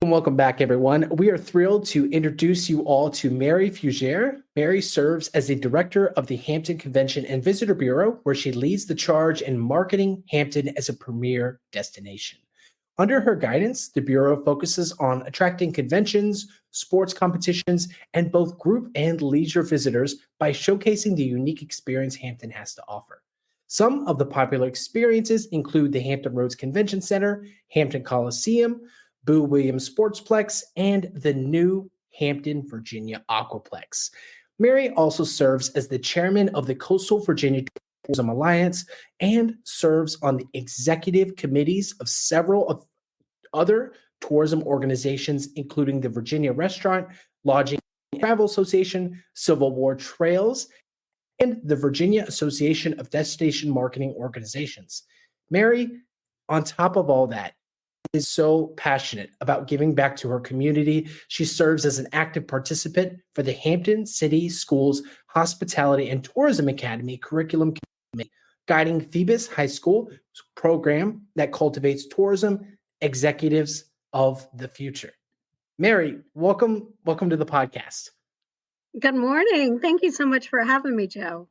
Welcome back, everyone. We are thrilled to introduce you all to Mary Fugere. Mary serves as the director of the Hampton Convention and Visitor Bureau, where she leads the charge in marketing Hampton as a premier destination. Under her guidance, the Bureau focuses on attracting conventions, sports competitions, and both group and leisure visitors by showcasing the unique experience Hampton has to offer. Some of the popular experiences include the Hampton Roads Convention Center, Hampton Coliseum, Williams Sportsplex, and the new Hampton Virginia Aquaplex. Mary also serves as the chairman of the Coastal Virginia Tourism Alliance and serves on the executive committees of several of other tourism organizations, including the Virginia Restaurant, Lodging, and Travel Association, Civil War Trails, and the Virginia Association of Destination Marketing Organizations. Mary, on top of all that, is so passionate about giving back to her community. She serves as an active participant for the Hampton City Schools Hospitality and Tourism Academy Curriculum Committee, guiding Phoebus High School program that cultivates tourism executives of the future. Mary, welcome to the podcast. Good morning. Thank you so much for having me, Joe.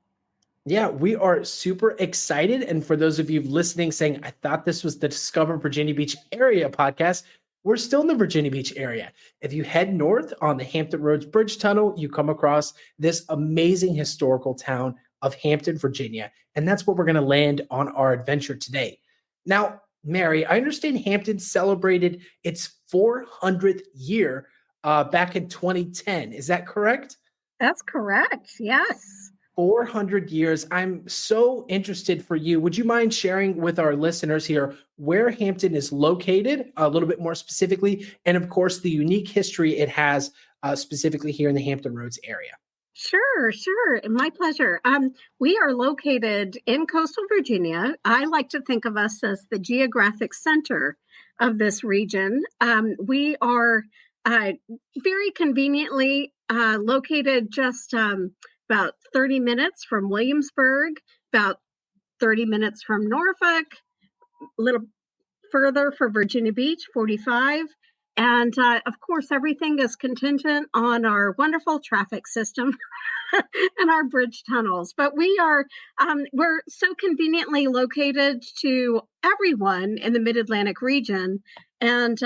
Yeah, we are super excited. And for those of you listening saying, I thought this was the Discover Virginia Beach Area podcast, we're still in the Virginia Beach area. If you head north on the Hampton Roads Bridge Tunnel, you come across this amazing historical town of Hampton, Virginia. And that's where we're going to land on our adventure today. Now, Mary, I understand Hampton celebrated its 400th year back in 2010. Is that correct? That's correct. Yes. 400 years. I'm so interested for you. Would you mind sharing with our listeners here where Hampton is located, a little bit more specifically, and of course, the unique history it has specifically here in the Hampton Roads area? Sure. My pleasure. We are located in coastal Virginia. I like to think of us as the geographic center of this region. We are very conveniently located just about 30 minutes from Williamsburg, about 30 minutes from Norfolk, a little further for Virginia Beach, 45. And of course, everything is contingent on our wonderful traffic system and our bridge tunnels. But we're so conveniently located to everyone in the Mid-Atlantic region. And,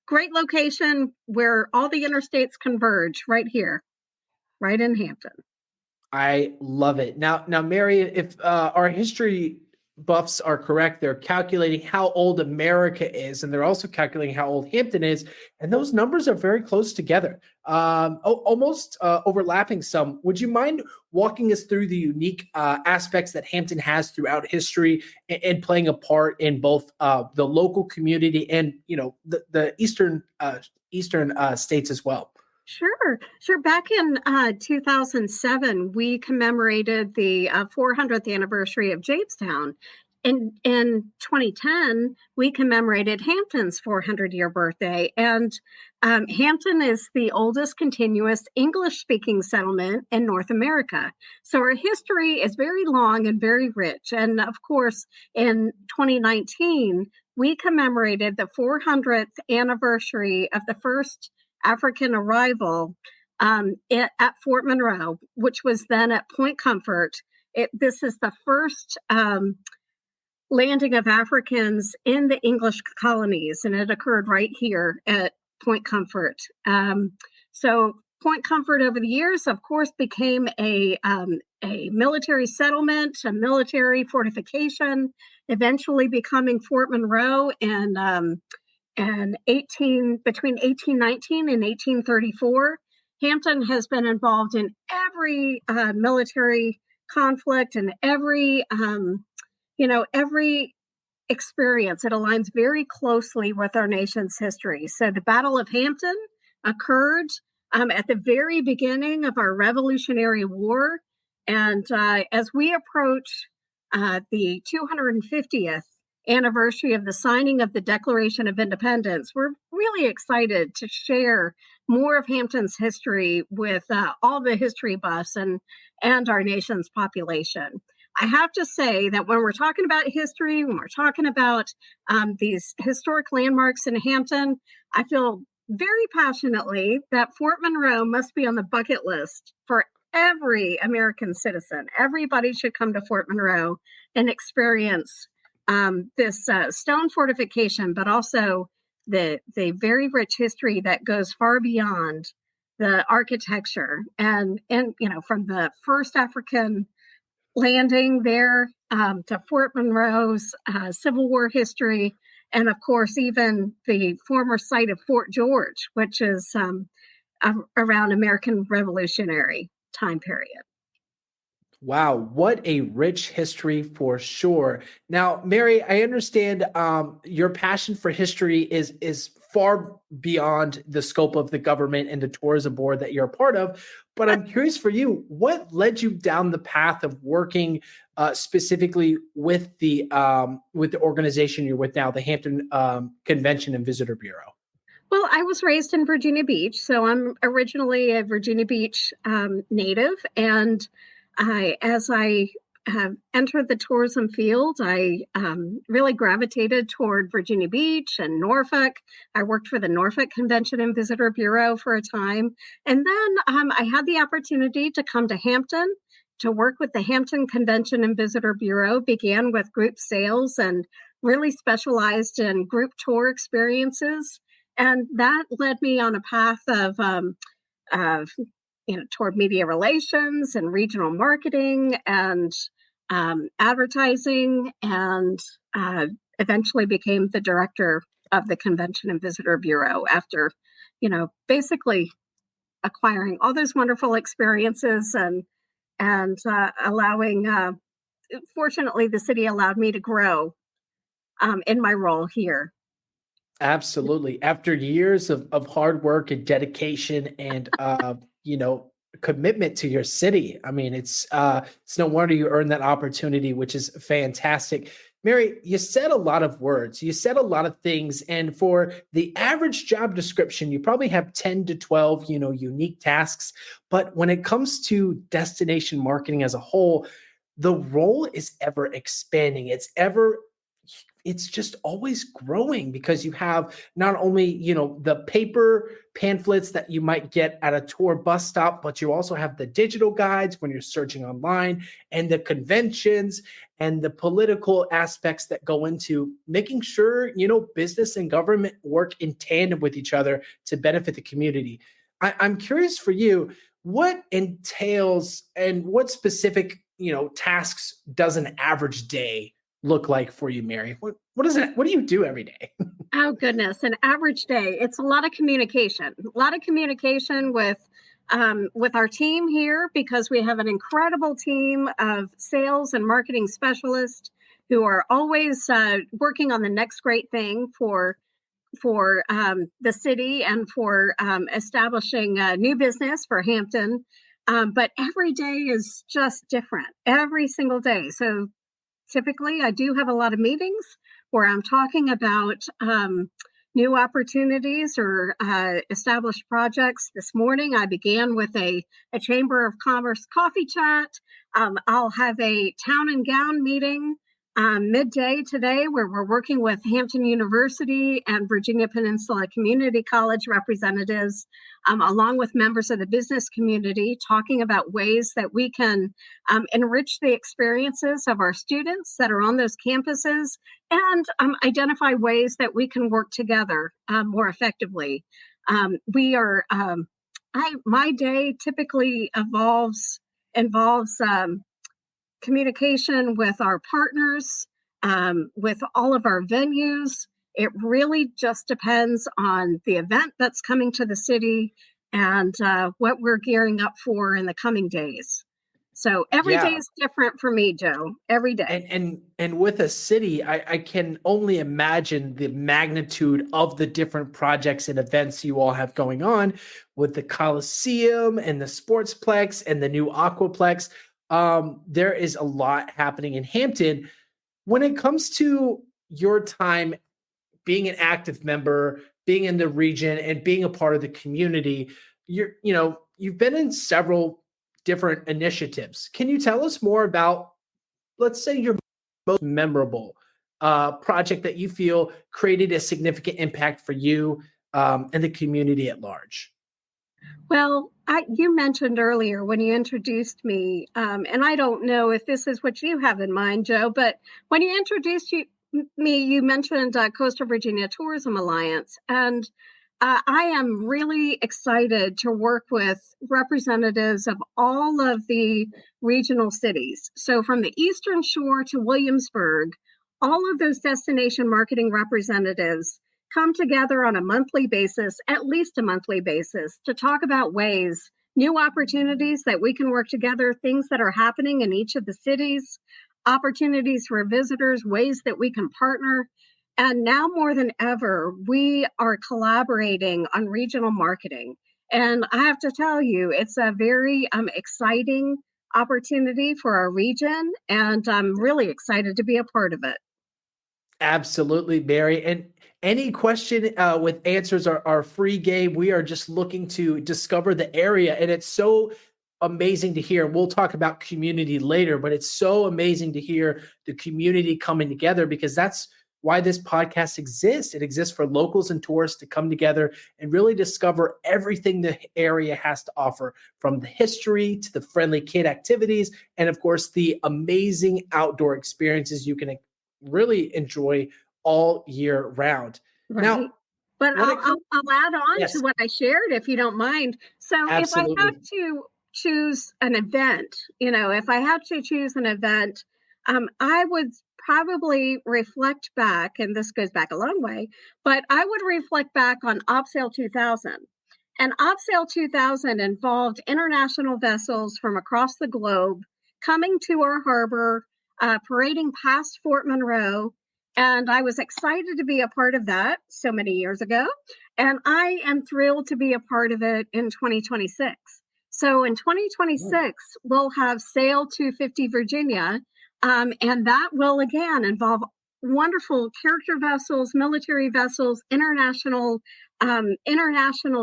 great location where all the interstates converge right here. Right in Hampton. I love it. Now, Mary, if our history buffs are correct, they're calculating how old America is, and they're also calculating how old Hampton is, and those numbers are very close together, almost overlapping some. Would you mind walking us through the unique aspects that Hampton has throughout history and playing a part in both the local community and the eastern states as well? Sure. Back in 2007, we commemorated the 400th anniversary of Jamestown. In 2010, we commemorated Hampton's 400-year birthday. And Hampton is the oldest continuous English-speaking settlement in North America. So our history is very long and very rich. And of course, in 2019, we commemorated the 400th anniversary of the first African arrival at Fort Monroe, which was then at Point Comfort. This is the first landing of Africans in the English colonies, and it occurred right here at Point Comfort. So Point Comfort over the years, of course, became a military settlement, a military fortification, eventually becoming Fort Monroe and between 1819 and 1834, Hampton has been involved in every military conflict and every experience. It aligns very closely with our nation's history. So the Battle of Hampton occurred at the very beginning of our Revolutionary War. And as we approach the 250th anniversary of the signing of the Declaration of Independence, we're really excited to share more of Hampton's history with all the history buffs and our nation's population. I have to say that when we're talking about history, when we're talking about these historic landmarks in Hampton, I feel very passionately that Fort Monroe must be on the bucket list for every American citizen. Everybody should come to Fort Monroe and experience this stone fortification, but also the very rich history that goes far beyond the architecture and from the first African landing there to Fort Monroe's Civil War history, and of course even the former site of Fort George, which is around American Revolutionary time period. Wow, what a rich history for sure. Now, Mary, I understand your passion for history is far beyond the scope of the government and the tourism board that you're a part of. But I'm curious for you, what led you down the path of working specifically with the organization you're with now, the Hampton Convention and Visitor Bureau? Well, I was raised in Virginia Beach, so I'm originally a Virginia Beach native, and as I entered the tourism field, I really gravitated toward Virginia Beach and Norfolk. I worked for the Norfolk Convention and Visitor Bureau for a time. And then I had the opportunity to come to Hampton to work with the Hampton Convention and Visitor Bureau, began with group sales and really specialized in group tour experiences. And that led me on a path of toward media relations and regional marketing and advertising, and eventually became the director of the Convention and Visitor Bureau after, basically acquiring all those wonderful experiences and allowing. Fortunately, the city allowed me to grow in my role here. Absolutely. After years of hard work and dedication and commitment to your city. I mean, it's no wonder you earned that opportunity, which is fantastic. Mary, you said a lot of words, you said a lot of things, and for the average job description, you probably have 10 to 12, unique tasks. But when it comes to destination marketing as a whole, the role is ever expanding. It's just always growing because you have not only, the paper pamphlets that you might get at a tour bus stop, but you also have the digital guides when you're searching online, and the conventions and the political aspects that go into making sure, business and government work in tandem with each other to benefit the community. I'm curious for you, what entails and what specific, tasks does an average day look like for you, Mary? What is it? What do you do every day? Oh goodness, an average day. It's a lot of communication. A lot of communication with our team here, because we have an incredible team of sales and marketing specialists who are always working on the next great thing for the city and for establishing new business for Hampton. But every day is just different. Every single day. So typically, I do have a lot of meetings where I'm talking about new opportunities or established projects. This morning, I began with a Chamber of Commerce coffee chat. I'll have a town and gown meeting midday today, where we're working with Hampton University and Virginia Peninsula Community College representatives, along with members of the business community, talking about ways that we can enrich the experiences of our students that are on those campuses, and identify ways that we can work together more effectively. My day typically involves communication with our partners, with all of our venues. It really just depends on the event that's coming to the city and what we're gearing up for in the coming days. So every day Yeah. is different for me, Joe. Every day. And with a city, I can only imagine the magnitude of the different projects and events you all have going on with the Coliseum and the Sportsplex and the new Aquaplex. There is a lot happening in Hampton. When it comes to your time being an active member, being in the region, and being a part of the community, you've been in several different initiatives. Can you tell us more about let's say your most memorable project that you feel created a significant impact for you and the community at large? Well, you mentioned earlier when you introduced me, and I don't know if this is what you have in mind, Joe, but when you introduced me, you mentioned Coastal Virginia Tourism Alliance, and I am really excited to work with representatives of all of the regional cities. So from the Eastern Shore to Williamsburg, all of those destination marketing representatives come together on a monthly basis, at least a monthly basis, to talk about ways, new opportunities that we can work together, things that are happening in each of the cities, opportunities for visitors, ways that we can partner. And now more than ever, we are collaborating on regional marketing. And I have to tell you, it's a very exciting opportunity for our region, and I'm really excited to be a part of it. Absolutely, Mary. And any question with answers are free game. We are just looking to discover the area. And it's so amazing to hear. We'll talk about community later, but it's so amazing to hear the community coming together, because that's why this podcast exists. It exists for locals and tourists to come together and really discover everything the area has to offer, from the history to the friendly kid activities, and of course, the amazing outdoor experiences you can really enjoy all year round. Right. Now, But when it comes, I'll add on to yes, what I shared, if you don't mind. So if I have absolutely. to choose an event, if I had to choose an event, I would probably reflect back, and this goes back a long way, but I would reflect back on OpSail 2000. And OpSail 2000 involved international vessels from across the globe coming to our harbor, parading past Fort Monroe, and I was excited to be a part of that so many years ago. And I am thrilled to be a part of it in 2026. So in Mm. 2026, we'll have Sail 250 Virginia. And that will again involve wonderful character vessels, military vessels, international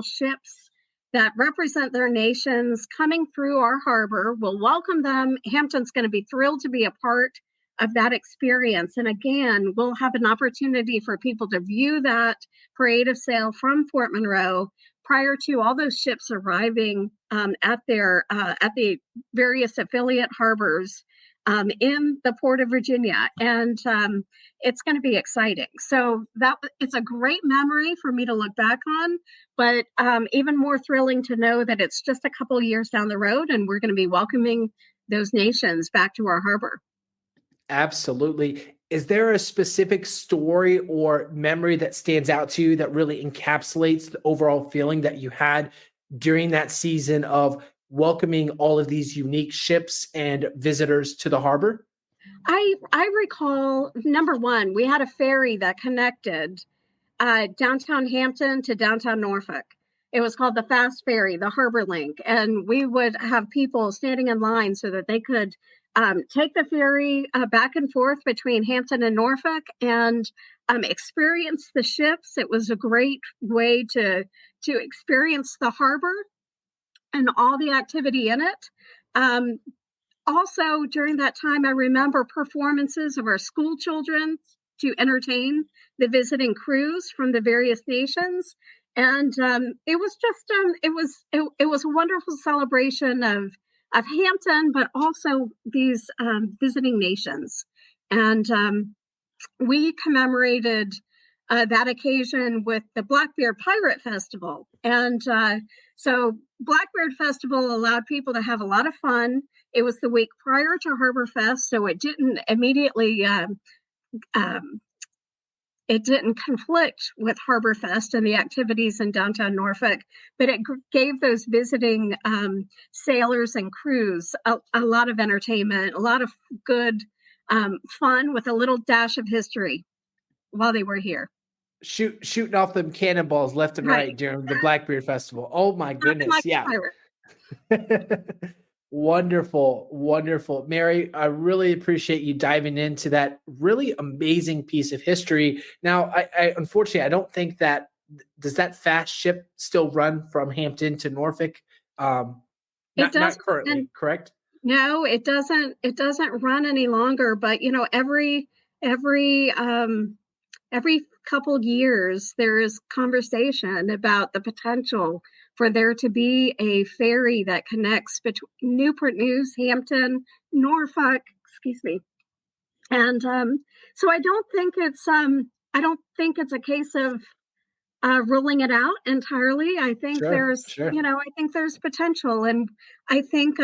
ships that represent their nations coming through our harbor. We'll welcome them. Hampton's going to be thrilled to be a part of that experience. And again, we'll have an opportunity for people to view that parade of sail from Fort Monroe prior to all those ships arriving at the various affiliate harbors in the Port of Virginia. And it's going to be exciting. So it's a great memory for me to look back on, but even more thrilling to know that it's just a couple of years down the road and we're going to be welcoming those nations back to our harbor. Absolutely. Is there a specific story or memory that stands out to you that really encapsulates the overall feeling that you had during that season of welcoming all of these unique ships and visitors to the harbor? I recall, number one, we had a ferry that connected downtown Hampton to downtown Norfolk. It was called the Fast Ferry, the Harbor Link, and we would have people standing in line so that they could take the ferry back and forth between Hampton and Norfolk and experience the ships. It was a great way to experience the harbor and all the activity in it. Um, Also, during that time, I remember performances of our school children to entertain the visiting crews from the various nations. And it was just it was a wonderful celebration of Hampton, but also these visiting nations. And we commemorated that occasion with the Blackbeard Pirate Festival. And so Blackbeard Festival allowed people to have a lot of fun. It was the week prior to Harbor Fest, so it didn't immediately um, it didn't conflict with Harbor Fest and the activities in downtown Norfolk, but it gave those visiting sailors and crews a lot of entertainment, a lot of good fun with a little dash of history while they were here. Shooting off them cannonballs left and Right. right during the Blackbeard Festival. Oh my Nothing goodness. like a Yeah. pirate. Wonderful, wonderful. Mary, I really appreciate you diving into that really amazing piece of history. Now, I unfortunately, I don't think does that fast ship still run from Hampton to Norfolk? It does. Not currently, And correct? No, it doesn't run any longer, but every couple years there is conversation about the potential for there to be a ferry that connects between Newport News, Hampton, Norfolk, excuse me. And so I don't think it's a case of ruling it out entirely. I think Sure, sure. I think there's potential, and I think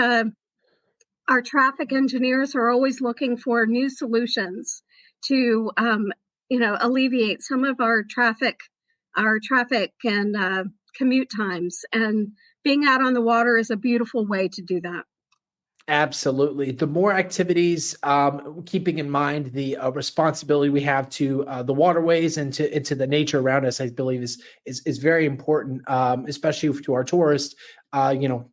our traffic engineers are always looking for new solutions to, alleviate some of our traffic and commute times. And being out on the water is a beautiful way to do that. Absolutely. The more activities, keeping in mind the responsibility we have to the waterways and to the nature around us, I believe is very important, especially to our tourists.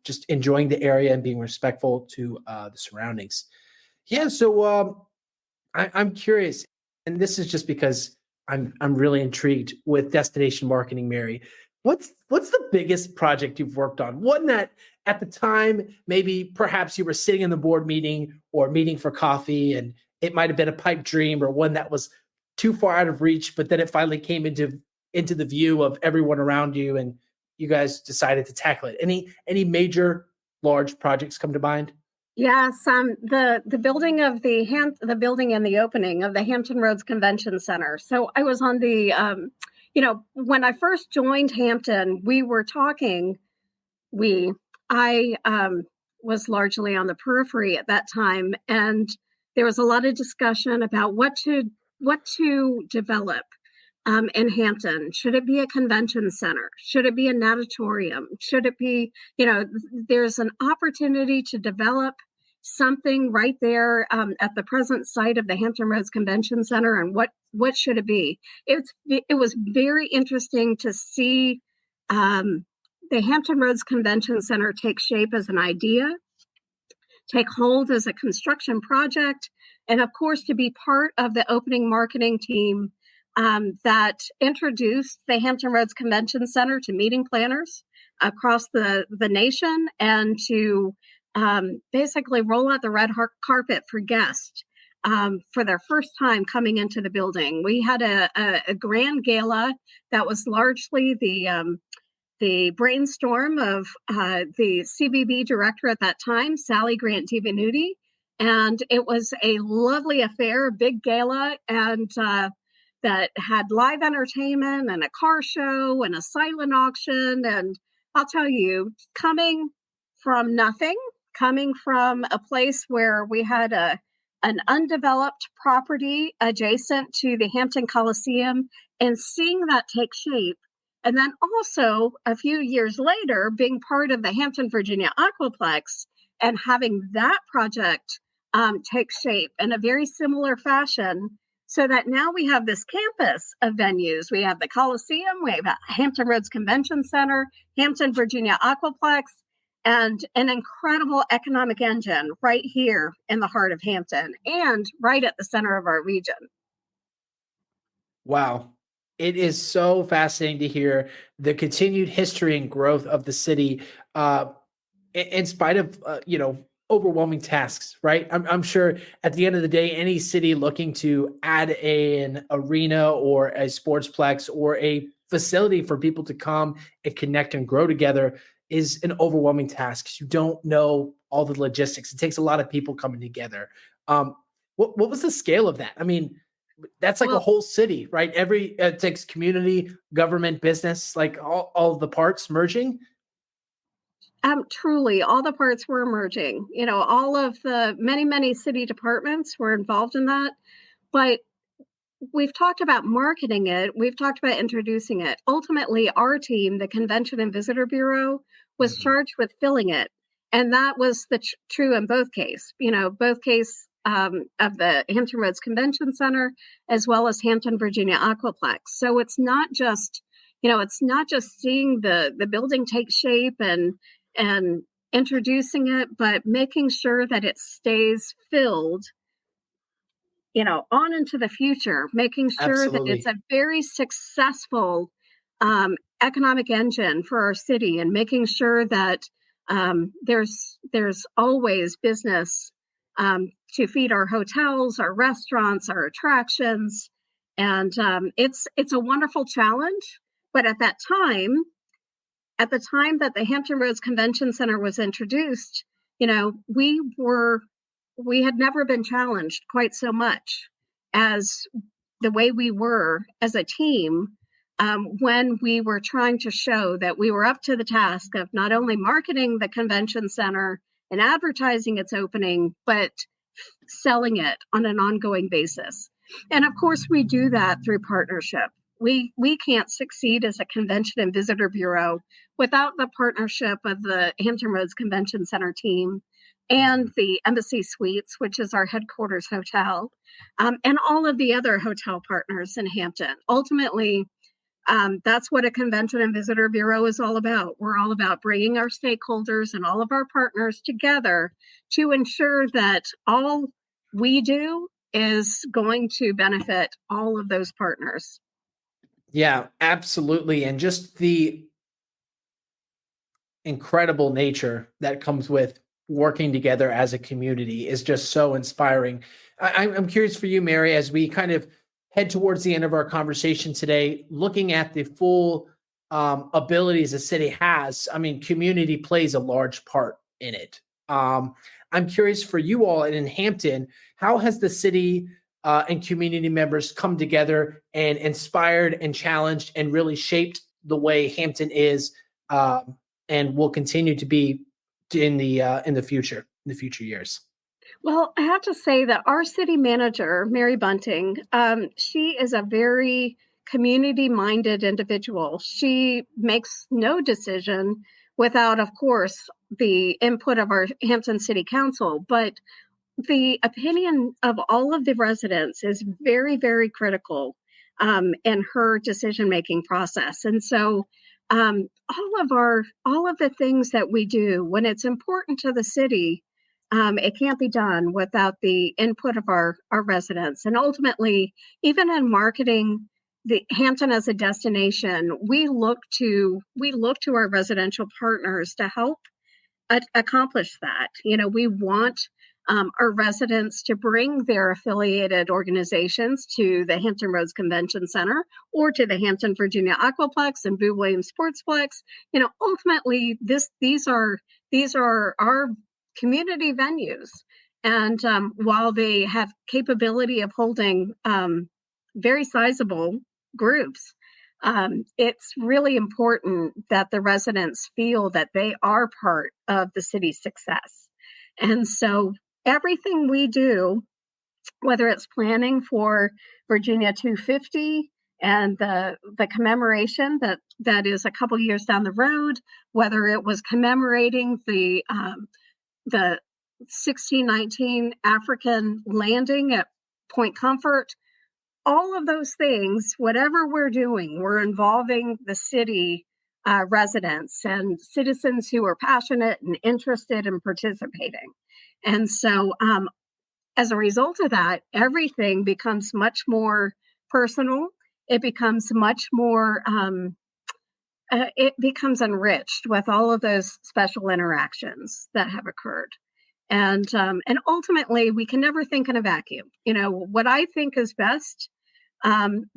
Just enjoying the area and being respectful to the surroundings. Yeah. So I'm curious, and this is just because I'm really intrigued with destination marketing, Mary. What's the biggest project you've worked on? One that at the time, maybe perhaps you were sitting in the board meeting or meeting for coffee, and it might have been a pipe dream or one that was too far out of reach, but then it finally came into the view of everyone around you, and you guys decided to tackle it. Any major large projects come to mind? Yes, the building of the building and the opening of the Hampton Roads Convention Center. So I was on the when I first joined Hampton, we were talking. We I was largely on the periphery at that time, and there was a lot of discussion about what to develop in Hampton. Should it be a convention center? Should it be a natatorium? Should it be, there's an opportunity to develop something right there at the present site of the Hampton Roads Convention Center, and what should it be? It was very interesting to see the Hampton Roads Convention Center take shape as an idea, take hold as a construction project, and of course to be part of the opening marketing team that introduced the Hampton Roads Convention Center to meeting planners across the nation, and to basically roll out the red carpet for guests for their first time coming into the building. We had a grand gala that was largely the brainstorm of the CBB director at that time, Sally Grant Divenuti. And it was a lovely affair, a big gala, and that had live entertainment and a car show and a silent auction. And I'll tell you, coming from nothing, coming from a place where we had an undeveloped property adjacent to the Hampton Coliseum, and seeing that take shape. And then also a few years later, being part of the Hampton Virginia Aquaplex and having that project take shape in a very similar fashion, so that now we have this campus of venues. We have the Coliseum, we have Hampton Roads Convention Center, Hampton Virginia Aquaplex, and an incredible economic engine right here in the heart of Hampton and right at the center of our region. Wow. It is so fascinating to hear the continued history and growth of the city, in spite of, overwhelming tasks, right? I'm sure at the end of the day, any city looking to add an arena or a sportsplex or a facility for people to come and connect and grow together is an overwhelming task. 'Cause you don't know all the logistics. It takes a lot of people coming together. What was the scale of that? I mean, that's like a Well, whole city, right? It takes community, government, business, like all the parts merging. truly, all the parts were emerging. All of the many city departments were involved in that. But we've talked about marketing it. We've talked about introducing it. Ultimately, our team, the Convention and Visitor Bureau, was Mhm. charged with filling it, and that was true in both case. Both case of the Hampton Roads Convention Center as well as Hampton Virginia Aquaplex. So it's not just seeing the building take shape and introducing it, but making sure that it stays filled, on into the future, making sure that it's Absolutely. a very successful economic engine for our city, and making sure that There's always business to feed our hotels, our restaurants, our attractions, and it's a wonderful challenge. But at the time that the Hampton Roads Convention Center was introduced, we had never been challenged quite so much as the way we were as a team when we were trying to show that we were up to the task of not only marketing the convention center and advertising its opening, but selling it on an ongoing basis. And of course, we do that through partnership. We can't succeed as a convention and visitor bureau without the partnership of the Hampton Roads Convention Center team and the Embassy Suites, which is our headquarters hotel, and all of the other hotel partners in Hampton. Ultimately, that's what a convention and visitor bureau is all about. We're all about bringing our stakeholders and all of our partners together to ensure that all we do is going to benefit all of those partners. Yeah, absolutely. And just the incredible nature that comes with working together as a community is just so inspiring. I'm curious for you, Mary, as we kind of head towards the end of our conversation today, looking at the full abilities the city has. I mean, community plays a large part in it. I'm curious for you all in Hampton, how has the city and community members come together and inspired and challenged and really shaped the way Hampton is and will continue to be in the future years? Well, I have to say that our city manager, Mary Bunting, she is a very community-minded individual. She makes no decision without, of course, the input of our Hampton City Council, but the opinion of all of the residents is very, very critical in her decision-making process. And so all of the things that we do when it's important to the city, it can't be done without the input of our residents. And ultimately, even in marketing the Hampton as a destination, we look to our residential partners to help accomplish that. We want our residents to bring their affiliated organizations to the Hampton Roads Convention Center or to the Hampton Virginia Aquaplex and Williams Sportsplex. Ultimately, these are our community venues, and while they have capability of holding very sizable groups, it's really important that the residents feel that they are part of the city's success. And so everything we do, whether it's planning for Virginia 250 and the commemoration that is a couple years down the road, whether it was commemorating the 1619 African landing at Point Comfort, all of those things, whatever we're doing, we're involving the city residents and citizens who are passionate and interested in participating. And so as a result of that, everything becomes much more personal. It becomes much more, it becomes enriched with all of those special interactions that have occurred. And ultimately, we can never think in a vacuum. What I think is best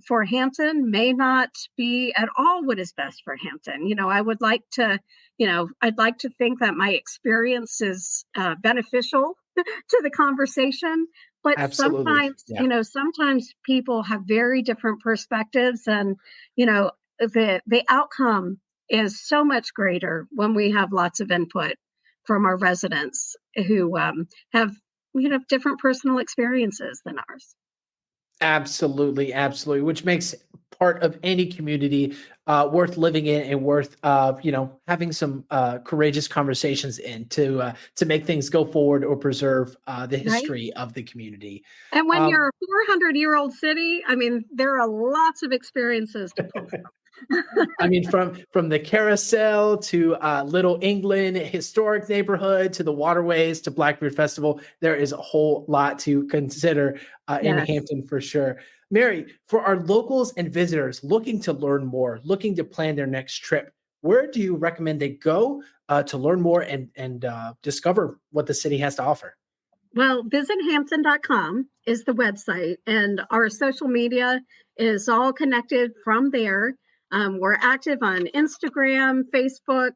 for Hampton may not be at all what is best for Hampton. I would like to, I'd like to think that my experience is beneficial to the conversation, but Absolutely. sometimes, sometimes people have very different perspectives, and, the outcome is so much greater when we have lots of input from our residents who have, different personal experiences than ours. Absolutely, absolutely, which makes part of any community worth living in and worth having some courageous conversations in to make things go forward or preserve the history of the community. And when you're a 400-year-old city, I mean, there are lots of experiences to pull from. I mean, from the carousel to Little England historic neighborhood to the waterways to Blackbeard Festival, there is a whole lot to consider in Hampton for sure. Mary, for our locals and visitors looking to learn more, looking to plan their next trip, where do you recommend they go to learn more and discover what the city has to offer? Well, visithampton.com is the website, and our social media is all connected from there. We're active on Instagram, Facebook.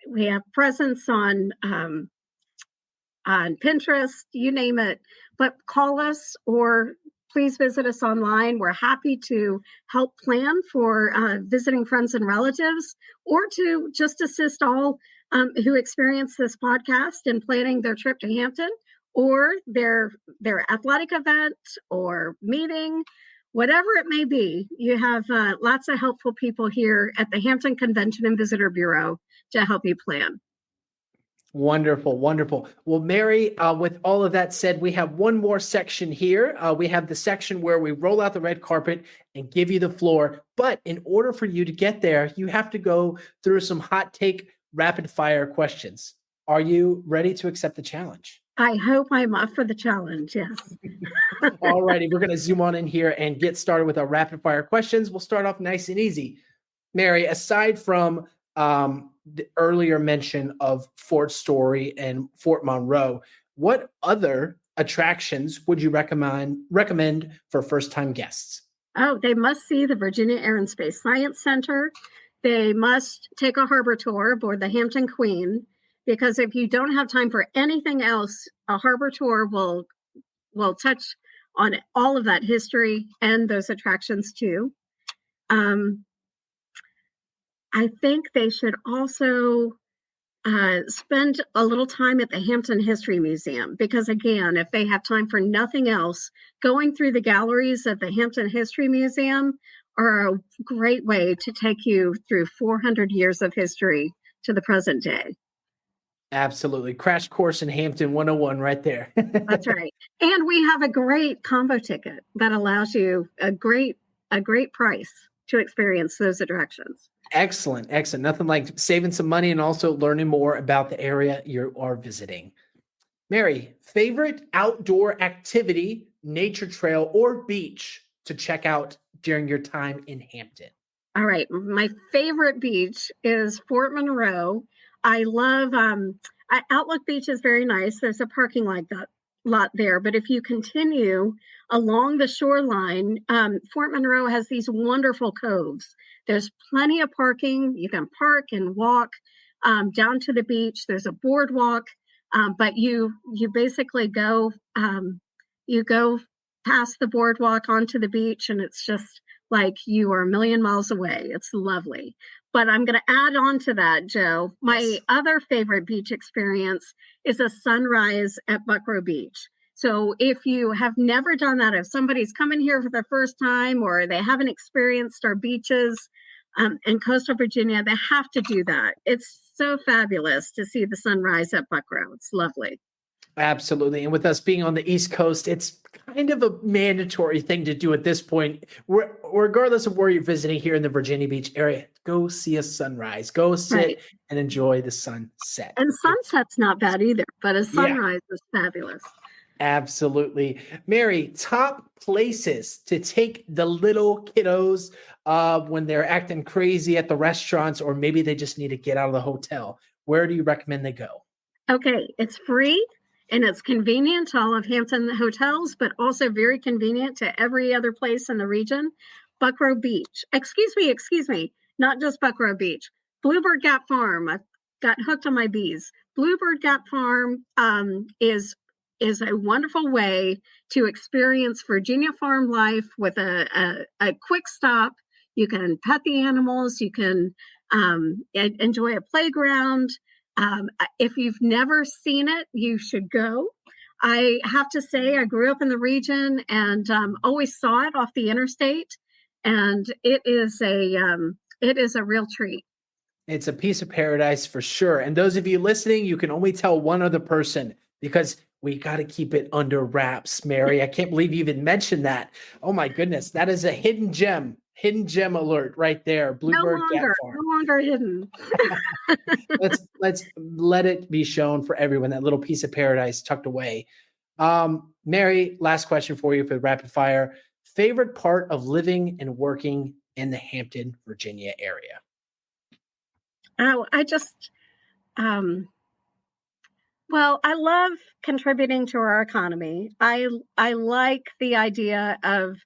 We have presence on Pinterest, you name it. But call us or please visit us online. We're happy to help plan for visiting friends and relatives, or to just assist all who experience this podcast in planning their trip to Hampton, or their athletic event or meeting, whatever it may be. You have lots of helpful people here at the Hampton Convention and Visitor Bureau to help you plan. Wonderful, wonderful. Well, Mary, with all of that said, we have one more section here. We have the section where we roll out the red carpet and give you the floor. But in order for you to get there, you have to go through some hot take rapid fire questions. Are you ready to accept the challenge? I hope I'm up for the challenge. Yes. All righty, we're going to zoom on in here and get started with our rapid fire questions. We'll start off nice and easy. Mary, aside from the earlier mention of Fort Story and Fort Monroe, what other attractions would you recommend for first-time guests? Oh, they must see the Virginia Air and Space Science Center. They must take a harbor tour aboard the Hampton Queen, because if you don't have time for anything else, a harbor tour will touch on all of that history and those attractions too. I think they should also spend a little time at the Hampton History Museum, because again, if they have time for nothing else, going through the galleries of the Hampton History Museum are a great way to take you through 400 years of history to the present day. Absolutely. Crash course in Hampton 101 right there. That's right. And we have a great combo ticket that allows you a great price to experience those attractions. Excellent. Excellent. Nothing like saving some money and also learning more about the area you are visiting. Mary, favorite outdoor activity, nature trail, or beach to check out during your time in Hampton? All right. My favorite beach is Fort Monroe. I love Outlook Beach is very nice. There's a parking lot there. But if you continue along the shoreline, Fort Monroe has these wonderful coves. There's plenty of parking. You can park and walk down to the beach. There's a boardwalk, but you basically go past the boardwalk onto the beach, and it's just like you are a million miles away. It's lovely. But I'm going to add on to that, Joe. My other favorite beach experience is a sunrise at Buckrow Beach. So if you have never done that, if somebody's coming here for the first time or they haven't experienced our beaches in coastal Virginia, they have to do that. It's so fabulous to see the sunrise at Buckrow. It's lovely. Absolutely. And with us being on the East Coast, it's kind of a mandatory thing to do at this point. Regardless of where you're visiting here in the Virginia Beach area, go see a sunrise. Go sit and enjoy the sunset. And sunset's not bad either, but a sunrise is fabulous. Absolutely. Mary, top places to take the little kiddos when they're acting crazy at the restaurants, or maybe they just need to get out of the hotel. Where do you recommend they go? Okay, it's free. And it's convenient to all of Hampton hotels, but also very convenient to every other place in the region. Buckrow Beach. Excuse me. Not just Buckrow Beach. Bluebird Gap Farm. I've got hooked on my bees. Bluebird Gap Farm is a wonderful way to experience Virginia farm life with a quick stop. You can pet the animals. You can enjoy a playground. If you've never seen it, you should go. I have to say, I grew up in the region and always saw it off the interstate, and it is a real treat. It's a piece of paradise for sure. And those of you listening, you can only tell one other person, because we got to keep it under wraps, Mary. I can't believe you even mentioned that. Oh my goodness, that is a hidden gem. Hidden gem alert right there. Bluebird Gap Farm. No longer hidden. let's let it be shown for everyone, that little piece of paradise tucked away. Mary, last question for you for the rapid fire. Favorite part of living and working in the Hampton, Virginia area? Oh, well, I love contributing to our economy. I like the idea of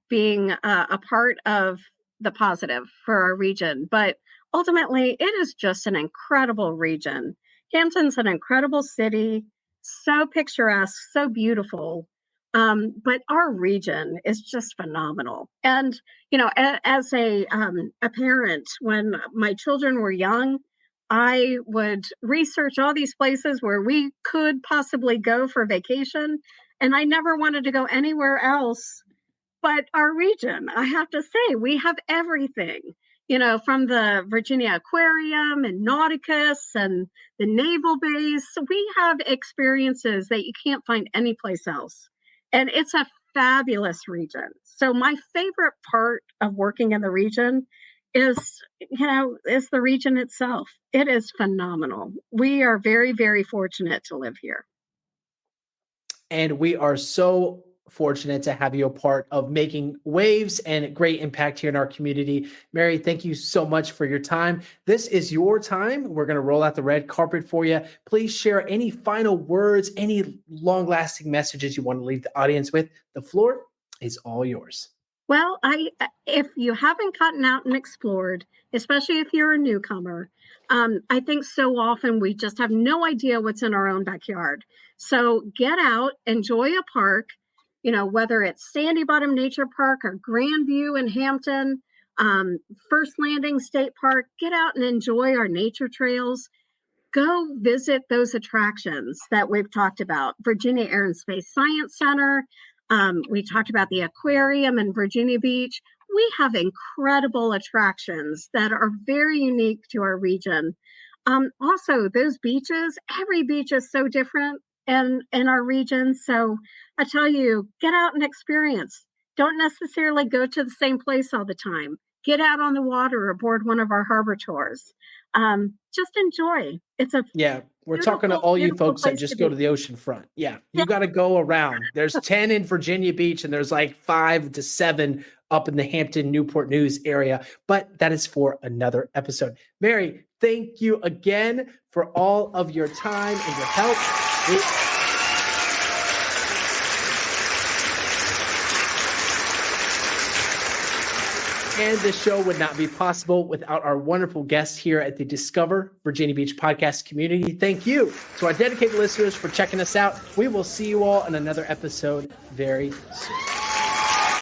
being a part of the positive for our region, but ultimately, it is just an incredible region. Hampton's an incredible city, so picturesque, so beautiful. But our region is just phenomenal. And as a parent, when my children were young, I would research all these places where we could possibly go for vacation, and I never wanted to go anywhere else but our region. I have to say, we have everything, from the Virginia Aquarium and Nauticus and the naval base. We have experiences that you can't find anyplace else. And it's a fabulous region. So my favorite part of working in the region is the region itself. It is phenomenal. We are very, very fortunate to live here. And we are so fortunate to have you a part of making waves and great impact here in our community. Mary, thank you so much for your time. This is your time. We're going to roll out the red carpet for you. Please share any final words, any long-lasting messages you want to leave the audience with. The floor is all yours. Well, if you haven't gotten out and explored, especially if you're a newcomer, I think so often we just have no idea what's in our own backyard. So get out, enjoy a park, whether it's Sandy Bottom Nature Park or Grandview in Hampton, First Landing State Park. Get out and enjoy our nature trails. Go visit those attractions that we've talked about. Virginia Air and Space Science Center. We talked about the aquarium in Virginia Beach. We have incredible attractions that are very unique to our region. Also, those beaches, every beach is so different in our region. So I tell you, get out and experience. Don't necessarily go to the same place all the time. Get out on the water aboard one of our harbor tours. Just enjoy. We're talking to all you folks that just go to the ocean front. Yeah, you got to go around. There's 10 in Virginia Beach, and there's like 5 to 7 up in the Hampton, Newport News area. But that is for another episode. Mary, thank you again for all of your time and your help. And this show would not be possible without our wonderful guests here at the Discover Virginia Beach podcast community. Thank you to our dedicated listeners for checking us out. We will see you all in another episode very soon.